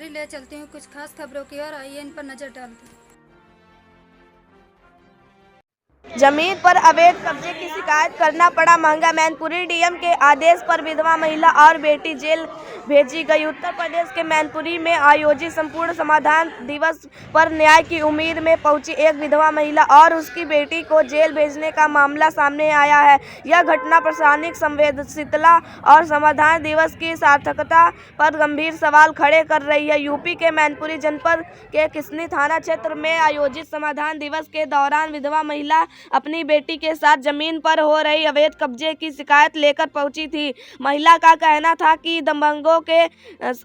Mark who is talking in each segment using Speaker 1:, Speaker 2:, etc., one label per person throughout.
Speaker 1: जानकारी ले चलती हूँ कुछ खास खबरों की और आइए इन पर नजर डालते हैं।
Speaker 2: जमीन पर अवैध कब्जे की शिकायत करना पड़ा महंगा। मैनपुरी डीएम के आदेश पर विधवा महिला और बेटी जेल भेजी गई। उत्तर प्रदेश के मैनपुरी में आयोजित संपूर्ण समाधान दिवस पर न्याय की उम्मीद में पहुंची एक विधवा महिला और उसकी बेटी को जेल भेजने का मामला सामने आया है। यह घटना प्रशासनिक संवेदनशीलता और समाधान दिवस की सार्थकता पर गंभीर सवाल खड़े कर रही है। यूपी के मैनपुरी जनपद के किसनी थाना क्षेत्र में आयोजित समाधान दिवस के दौरान विधवा महिला अपनी बेटी के साथ जमीन पर हो रही अवैध कब्जे की शिकायत लेकर पहुंची थी। महिला का कहना था कि दबंगों के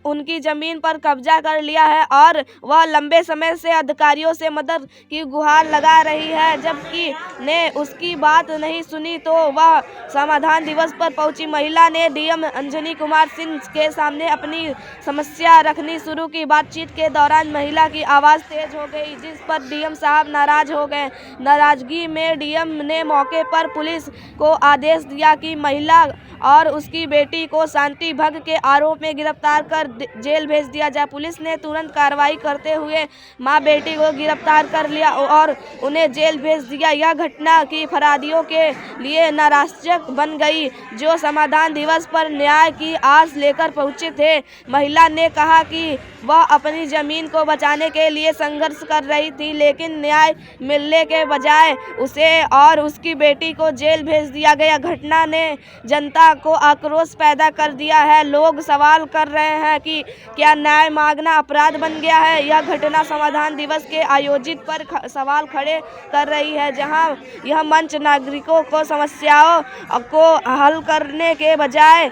Speaker 2: उनकी जमीन पर कब्जा कर लिया है और वह लंबे समय से अधिकारियों से मदद की गुहार लगा रही है, जबकि ने उसकी बात नहीं सुनी तो वह समाधान दिवस पर पहुंची। महिला ने डीएम अंजनी कुमार सिंह के सामने अपनी समस्या रखनी शुरू की। बातचीत के दौरान महिला की आवाज़ तेज हो गई, जिस पर डीएम साहब नाराज हो गए। नाराजगी में डीएम ने मौके पर पुलिस को आदेश दिया कि महिला और उसकी बेटी को शांति भंग के आरोप में गिरफ्तार कर जेल भेज दिया जाए। पुलिस ने तुरंत कार्रवाई करते हुए मां बेटी को गिरफ्तार कर लिया और उन्हें जेल भेज दिया। यह घटना की फरादियों के लिए निराशाजनक बन गई, जो समाधान दिवस पर न्याय की आस लेकर पहुंचे थे। महिला ने कहा कि वह अपनी जमीन को बचाने के लिए संघर्ष कर रही थी, लेकिन न्याय मिलने के बजाय उसे और उसकी बेटी को जेल भेज दिया गया। घटना ने जनता को आक्रोश पैदा कर दिया है। लोग सवाल कर रहे हैं कि क्या न्याय मांगना अपराध बन गया है। यह घटना समाधान दिवस के आयोजित पर सवाल खड़े कर रही है, जहां यह मंच नागरिकों को समस्याओं को हल करने के बजाय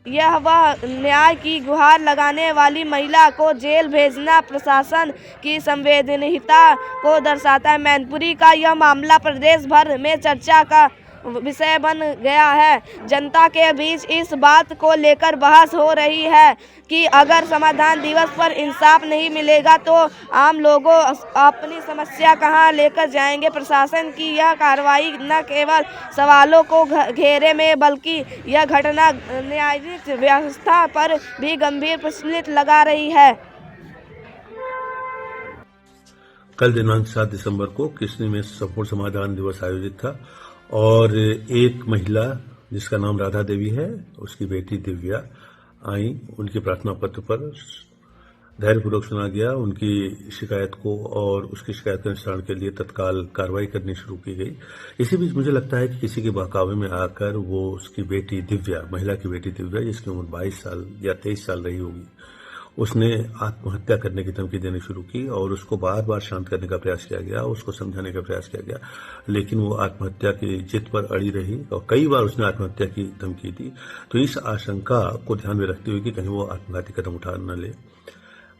Speaker 2: यह वह न्याय की गुहार लगाने वाली महिला को जेल भेजना प्रशासन की संवेदनहीनता को दर्शाता है। मैनपुरी का यह मामला प्रदेश भर में चर्चा का विषय बन गया है। जनता के बीच इस बात को लेकर बहस हो रही है कि अगर समाधान दिवस पर इंसाफ नहीं मिलेगा तो आम लोगों अपनी समस्या कहां लेकर जाएंगे। प्रशासन की यह कार्रवाई न केवल सवालों को घेरे में बल्कि यह घटना न्यायिक व्यवस्था पर भी गंभीर प्रश्न लगा रही है।
Speaker 3: कल दिनांक 7 दिसंबर को किसनी में संपूर्ण समाधान दिवस आयोजित था और एक महिला जिसका नाम राधा देवी है, उसकी बेटी दिव्या आई। उनके प्रार्थना पत्र पर धैर्यपूर्वक सुना गया, उनकी शिकायत को और उसकी शिकायत के निस्तारण के लिए तत्काल कार्रवाई करनी शुरू की गई। इसी बीच मुझे लगता है कि किसी के बहकावे में आकर वो उसकी बेटी दिव्या, महिला की बेटी दिव्या जिसकी उम्र 22 साल या 23 साल रही होगी, उसने आत्महत्या करने की धमकी देनी शुरू की और उसको बार बार शांत करने का प्रयास किया गया, उसको समझाने का प्रयास किया गया, लेकिन वो आत्महत्या की जिद पर अड़ी रही और कई बार उसने आत्महत्या की धमकी दी। तो इस आशंका को ध्यान में रखते हुए कि कहीं वो आत्मघाती कदम उठा न ले,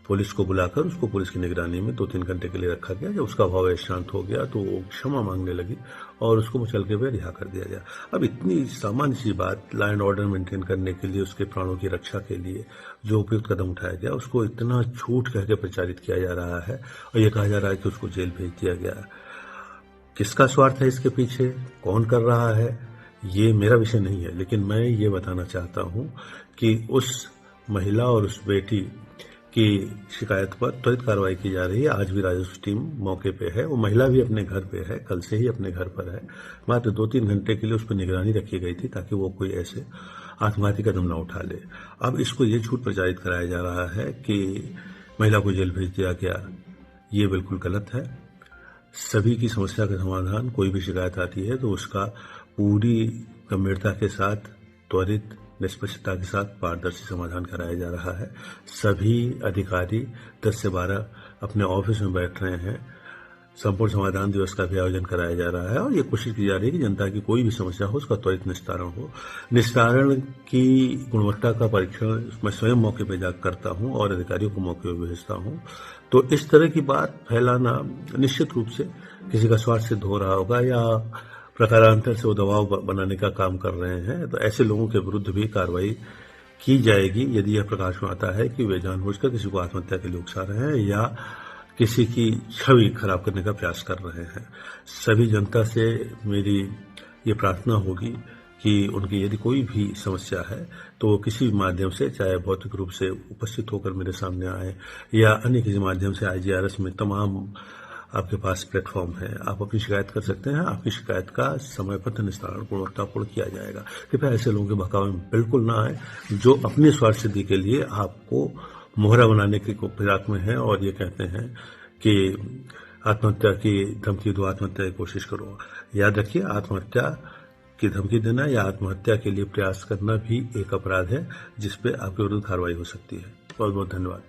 Speaker 3: पुलिस को बुलाकर उसको पुलिस की निगरानी में 2-3 घंटे के लिए रखा गया। जब उसका भाव शांत हो गया तो वो क्षमा मांगने लगी और उसको मुचलके हुए रिहा कर दिया गया। अब इतनी सामान्य सी बात, लॉ एंड ऑर्डर मेंटेन करने के लिए, उसके प्राणों की रक्षा के लिए जो उपयुक्त कदम उठाया गया, उसको इतना झूठ कह के प्रचारित किया जा रहा है और ये कहा जा रहा है कि उसको जेल भेज दिया गया। किसका स्वार्थ है इसके पीछे, कौन कर रहा है, ये मेरा विषय नहीं है, लेकिन मैं ये बताना चाहता हूं कि उस महिला और उस बेटी की शिकायत पर त्वरित कार्रवाई की जा रही है। आज भी राजस्व टीम मौके पे है, वो महिला भी अपने घर पे है, कल से ही अपने घर पर है। मात्र 2-3 घंटे के लिए उस पर निगरानी रखी गई थी ताकि वो कोई ऐसे आत्मघाती कदम न उठा ले। अब इसको ये झूठ प्रचारित कराया जा रहा है कि महिला को जेल भेज दिया गया, ये बिल्कुल गलत है। सभी की समस्या का समाधान, कोई भी शिकायत आती है तो उसका पूरी गंभीरता के साथ, त्वरित, निष्पक्षता के साथ पारदर्शी समाधान कराया जा रहा है। सभी अधिकारी 10 से 12 अपने ऑफिस में बैठ रहे हैं। संपूर्ण समाधान दिवस का भी आयोजन कराया जा रहा है और ये कोशिश की जा रही है कि जनता की कोई भी समस्या हो उसका त्वरित निस्तारण हो। निस्तारण की गुणवत्ता का परीक्षण मैं स्वयं मौके पर जाकर करता हूं और अधिकारियों को मौके पर भेजता हूं। तो इस तरह की बात फैलाना निश्चित रूप से किसी का स्वार्थ सिद्ध हो रहा होगा या प्रकारांतर से वो दबाव बनाने का काम कर रहे हैं। तो ऐसे लोगों के विरुद्ध भी कार्रवाई की जाएगी यदि यह प्रकाश में आता है कि वे जानबूझकर किसी को आत्महत्या के लिए उकसा रहे हैं या किसी की छवि खराब करने का प्रयास कर रहे हैं। सभी जनता से मेरी ये प्रार्थना होगी कि उनकी यदि कोई भी समस्या है तो वो किसी भी माध्यम से, चाहे भौतिक रूप से उपस्थित होकर मेरे सामने आए या अन्य किसी माध्यम से, IGRS में तमाम आपके पास प्लेटफॉर्म है, आप अपनी शिकायत कर सकते हैं। आपकी शिकायत का समय पर निस्तारण गुणवत्तापूर्ण किया जाएगा। कृपया ऐसे लोगों के बहकावे में बिल्कुल ना आए जो अपनी स्वार्थ सिद्धि के लिए आपको मोहरा बनाने के फिराक में है और ये कहते हैं कि आत्महत्या की धमकी दो, आत्महत्या की कोशिश करो। याद रखिए, आत्महत्या की धमकी देना या आत्महत्या के लिए प्रयास करना भी एक अपराध है जिस पे आपके विरुद्ध कार्रवाई हो सकती है। बहुत बहुत धन्यवाद।